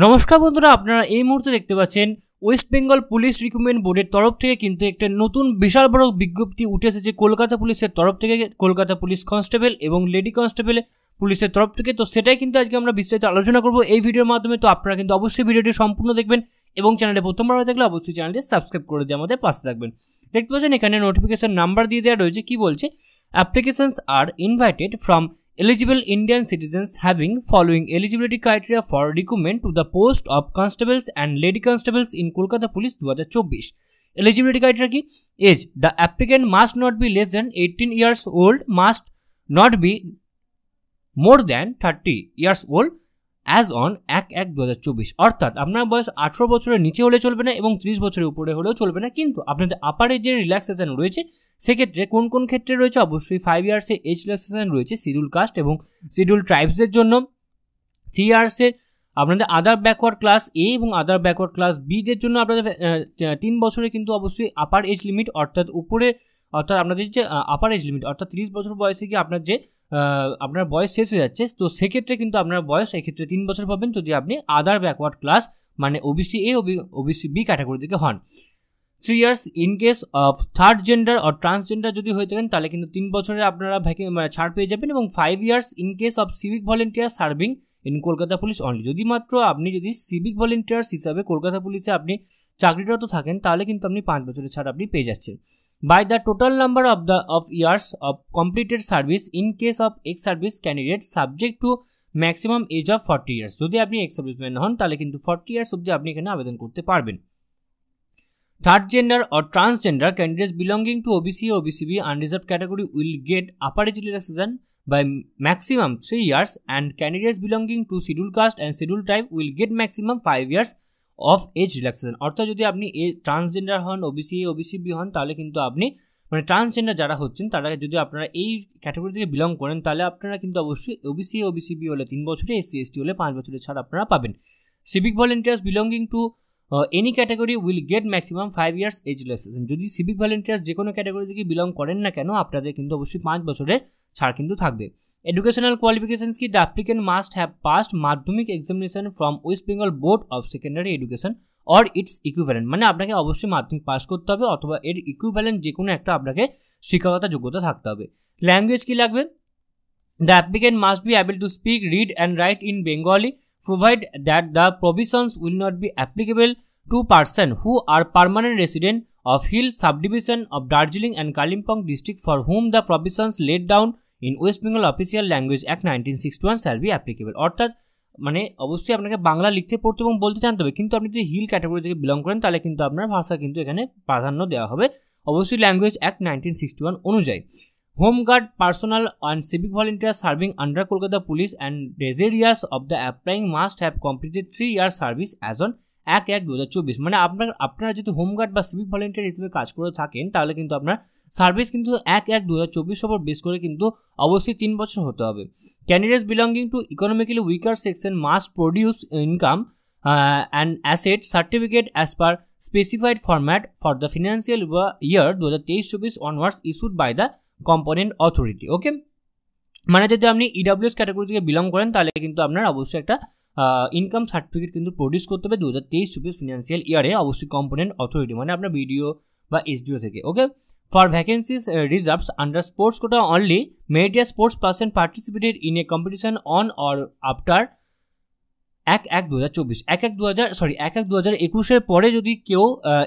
নমস্কার বন্ধুরা, আপনারা এই মুহূর্তে দেখতে পাচ্ছেন ওয়েস্ট বেঙ্গল পুলিশ রিক্রুটমেন্ট বোর্ডের তরফ থেকে কিন্তু একটা নতুন বিশাল বড় বিজ্ঞপ্তি উঠে এসেছে কলকাতা পুলিশের তরফ থেকে, কলকাতা পুলিশ কনস্টেবল এবং লেডি কনস্টেবল পুলিশের তরফ থেকে। তো সেটাই কিন্তু আজকে আমরা বিস্তারিত আলোচনা করব এই ভিডিওর মাধ্যমে। তো আপনারা কিন্তু অবশ্যই ভিডিওটি সম্পূর্ণ দেখবেন এবং চ্যানেলে প্রথমবার হয়ে থাকলে অবশ্যই চ্যানেলটি সাবস্ক্রাইব করে দিয়ে আমাদের পাশে থাকবেন। দেখতে পাচ্ছেন এখানে নোটিফিকেশন নাম্বার দিয়ে দেওয়া রয়েছে। কি বলছে? Applications are invited from eligible Indian citizens having following eligibility criteria for recruitment to the post of constables and lady constables in Kolkata Police 2024. Eligibility criteria ki? Age: the applicant must not be less than 18 years old, must not be more than 30 years old as on 1/1/2024। অর্থাৎ আপনার বয়স 18 বছরের নিচে হলে চলবে না এবং 30 বছরের উপরে হলেও চলবে না, কিন্তু আপনাদের আপারে যে রিল্যাক্সেশন রয়েছে সেক্ষেত্রে কোন কোন ক্ষেত্রে রয়েছে? অবশ্যই 5 ইয়ার্সে এজ রিল্যাক্সেশন রয়েছে শিডিউল কাস্ট এবং শিডিউল ট্রাইবসদের জন্য। 3 ইয়ার্সে আপনাদের আদার ব্যাকওয়ার্ড ক্লাস এ এবং আদার ব্যাকওয়ার্ড ক্লাস বি দের জন্য আপনাদের 3 বছরে কিন্তু অবশ্যই আপার এজ লিমিট, অর্থাৎ উপরে অর্থাৎ আপনাদের যে আপার এজ লিমিট অর্থাৎ 30 বছর বয়সে কি আপনার যে আপনার বয়স শেষ হয়ে যাচ্ছে, তো সেক্ষেত্রে কিন্তু আপনার বয়স এক্ষেত্রে 3 বছর পাবেন যদি আপনি আদার ব্যাকওয়ার্ড ক্লাস মানে OBC A OBC B category থেকে হন। 3 years in case of third gender or transgender যদি হয়ে থাকেন তাহলে কিন্তু 3 বছরে আপনারা ছাড় পেয়ে যাবেন। এবং 5 years in case of civic volunteer serving in Kolkata police only. যদি মাত্র আপনি যদি সিভিক ভলেন্টিয়ার্স হিসাবে কলকাতা পুলিশে আপনি চাকরিরত থাকেন তাহলে কিন্তু আপনি 5 বছরের ছাড় আপনি পেয়ে যাচ্ছেন। By the total number of years of completed service in case of ex service candidate subject to maximum age of 40 years. যদি আপনি এক্স সার্ভিসম্যান হন তাহলে কিন্তু 40 ইয়ার্স অবধি আপনি এখানে আবেদন করতে পারবেন। Third gender or transgender candidates belonging to OBC or OBCB unreserved category will get upper age relaxation by maximum 3 years, and candidates belonging to scheduled caste and scheduled tribe will get maximum 5 years of age relaxation। অর্থাৎ যদি আপনি transgender হন, OBC OBC B হন, তাহলে কিন্তু আপনি মানে transgender যারা হচ্ছেন তারা যদি আপনারা এই ক্যাটাগরি থেকে বিলং করেন তাহলে আপনারা কিন্তু অবশ্যই ওবিসি ওবিসিবি হলে 3 বছরে, এসসি এসটি হলে 5 বছরের ছাড় আপনারা পাবেন। Civic volunteers belonging to any category will get maximum 5 years age relaxation. যদি সিভিক ভলেন্টিয়ার্স যে কোনো ক্যাটাগরি থেকে বিলং করেন না কেন আপনাদের কিন্তু অবশ্যই 5 বছরের ছাড় কিন্তু থাকবে। এডুকেশনাল কোয়ালিফিকেশনস কি? The applicant must have passed Madhyamik examination from West Bengal board of secondary education or its equivalent. মানে আপনাকে অবশ্যই মাধ্যমিক পাস করতে হবে অথবা এর ইকুইভ্যালেন্ট যে কোনো একটা আপনাকে শিক্ষাগত যোগ্যতা থাকতে হবে। ল্যাঙ্গুয়েজ কি লাগবে? The applicant must be able to speak, read and right in Bengali, provide that the provisions will not be applicable to persons who are permanent resident of Hill subdivision of Darjeeling and Kalimpong district for whom the provisions laid down in West Bengal Official Language Act 1961 shall be applicable। অর্থাৎ মানে অবশ্যই আপনাকে বাংলা লিখতে পড়তে এবং বলতে জানতে হবে, কিন্তু আপনি যদি হিল ক্যাটাগরি থেকে বিলং করেন তাহলে কিন্তু আপনার ভাষা কিন্তু এখানে প্রাধান্য দেওয়া হবে অবশ্যই ল্যাঙ্গুয়েজ অ্যাক্ট 1961 অনুযায়ী। Home Guard personnel and civic volunteers serving under Kolkata Police and reservists of the applying must have completed 3 years service as on 1/1/2024। মানে আপনারা যদি হোমগার্ড বা সিভিক ভলেন্টিয়ার হিসেবে কাজ করে থাকেন তাহলে কিন্তু আপনার সার্ভিস কিন্তু 1/1/2024 ওপর বেস করে কিন্তু অবশ্যই 3 বছর হতে হবে। Candidates belonging to economically weaker section must produce income and asset certificate as per specified format for the financial year 2023-24 onwards issued by the component authority। ওকে, মানে যদি আপনি ইডব্লিউএস ক্যাটাগরি থেকে বিলং করেন তাহলে কিন্তু আপনার অবশ্যই একটা ইনকাম সার্টিফিকেট কিন্তু প্রডিউস করতে হবে 2023-24 ফিনান্সিয়াল ইয়ারে অবশ্যই কম্পোনেন্ট অথরিটি মানে আপনার বিডিও বা এসডিও থেকে। Okay, for vacancies reserves under sports quota only meritorious sports person participated in a competition on or after 1/1/2021 পরে যদি কেউ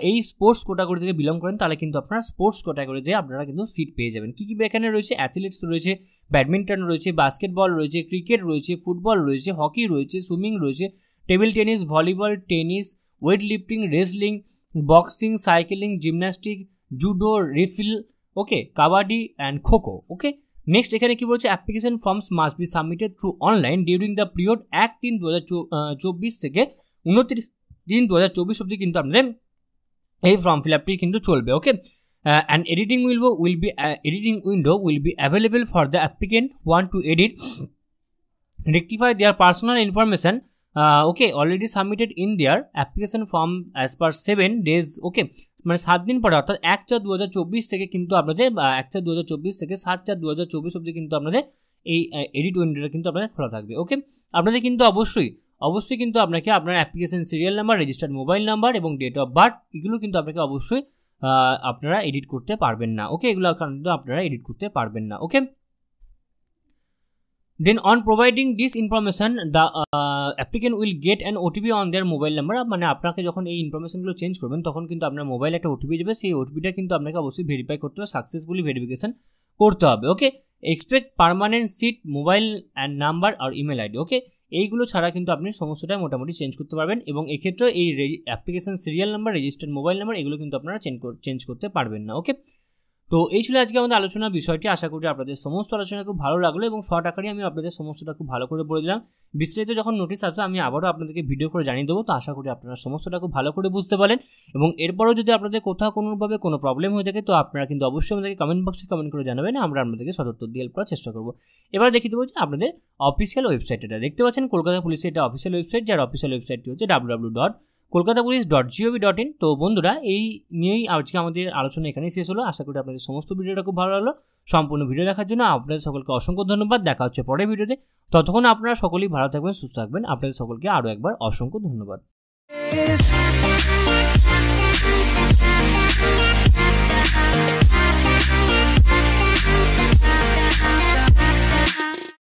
এই স্পোর্টস ক্যাটাগরি থেকে বিলং করেন তাহলে কিন্তু আপনারা স্পোর্টস ক্যাটাগরিতে আপনারা কিন্তু সিট পেয়ে যাবেন। কী কী এখানে রয়েছে? অ্যাথলেটিক্স রয়েছে, ব্যাডমিন্টন রয়েছে, বাস্কেটবল রয়েছে, ক্রিকেট রয়েছে, ফুটবল রয়েছে, হকি রয়েছে, সুইমিং রয়েছে, table tennis, volleyball, tennis, weight lifting, wrestling, boxing, cycling, gymnastic, judo, refill, okay, kabaddi and kho kho. Okay, next এখানে কি বলছে? Application forms must be submitted through online during the period 1/3/2024 থেকে 29/3/2024 অবধি কিন্তু আপনাদের এই ফর্ম ফিল আপটি কিন্তু চলবে। Okay, and editing window will be available for the applicant want to edit rectify their personal information okay already submitted in their application form as per 7 days। Okay, মানে 7 দিন পরে অর্থাৎ 1/4/2024 থেকে কিন্তু আপনাদের 1/4/2024 থেকে 7/4/2024 অবধি কিন্তু আপনাদের এই এডিট উইন্ডোটা কিন্তু আপনাদের খোলা থাকবে। ওকে, আপনাদের কিন্তু অবশ্যই অবশ্যই কিন্তু আপনাকে আপনার application serial number, registered mobile number এবং ডেট অফ বার্থ এগুলো কিন্তু আপনাকে অবশ্যই আপনারা এডিট করতে পারবেন না। ওকে, এগুলো কিন্তু আপনারা এডিট করতে পারবেন না। ওকে, then on providing this information the applicant will get an OTP on their mobile number। মানে আপনাকে যখন এই ইনফরমেশনগুলো চেঞ্জ করবেন তখন কিন্তু আপনার মোবাইলে একটা ওটিপি যাবে, সেই ওটিপিটা কিন্তু আপনাকে অবশ্যই ভেরিফাই করতে হবে, সাকসেসফুলি ভেরিফিকেশন করতে হবে। Okay, expect permanent seat, mobile and number আর ইমেল আইডি। ওকে, এইগুলো ছাড়া কিন্তু আপনি সমস্তটা মোটামুটি চেঞ্জ করতে পারবেন এবং এক্ষেত্রে এই application serial number, registered mobile number এগুলো কিন্তু আপনারা চেঞ্জ করতে পারবেন না। ওকে, তো এই ছিল আজকে আমাদের আলোচনার বিষয়টি। আশা করি আপনাদের সমস্ত আলোচনা খুব ভালো লাগলো এবং শর্ট আকারে আমি আপনাদের সমস্তটা খুব ভালো করে বলে দিলাম। বিস্তারিত যখন নোটিশ আসবে আমি আবারও আপনাদেরকে ভিডিও করে জানিয়ে দেবো। তো আশা করি আপনারা সমস্তটা খুব ভালো করে বুঝতে পারেন এবং এরপরও যদি আপনাদের কোথাও কোনোভাবে কোনো প্রবলেম হয়ে থাকে তো আপনারা কিন্তু অবশ্যই আমাদেরকে কমেন্ট বক্সে কমেন্ট করে জানাবেন, আমরা আপনাদেরকে সদুত্তর দিয়ে হেল্প করার চেষ্টা করবো। এবার দেখিয়ে দেবো যে আপনাদের অফিসিয়াল ওয়েবসাইটটা দেখতে পাচ্ছেন, কলকাতা পুলিশের এটা অফিসিয়াল ওয়েবসাইট, যার অফিসিয়াল ওয়েবসাইটটি হচ্ছে www.kolkatapolice.gov.in। তো বন্ধুরা, এই নিয়েই আজকে আমাদের আলোচনা এখানেই শেষ হলো। আশা করি আপনাদের সমস্ত ভিডিওটা খুব ভালো লাগলো। সম্পূর্ণ ভিডিও দেখার জন্য আপনাদের সকলকে অসংখ্য ধন্যবাদ। দেখা হচ্ছে পরের ভিডিওতে, ততক্ষণ আপনারা সকলেই ভালো থাকবেন, সুস্থ থাকবেন। আপনাদের সকলকে আরও একবার অসংখ্য ধন্যবাদ।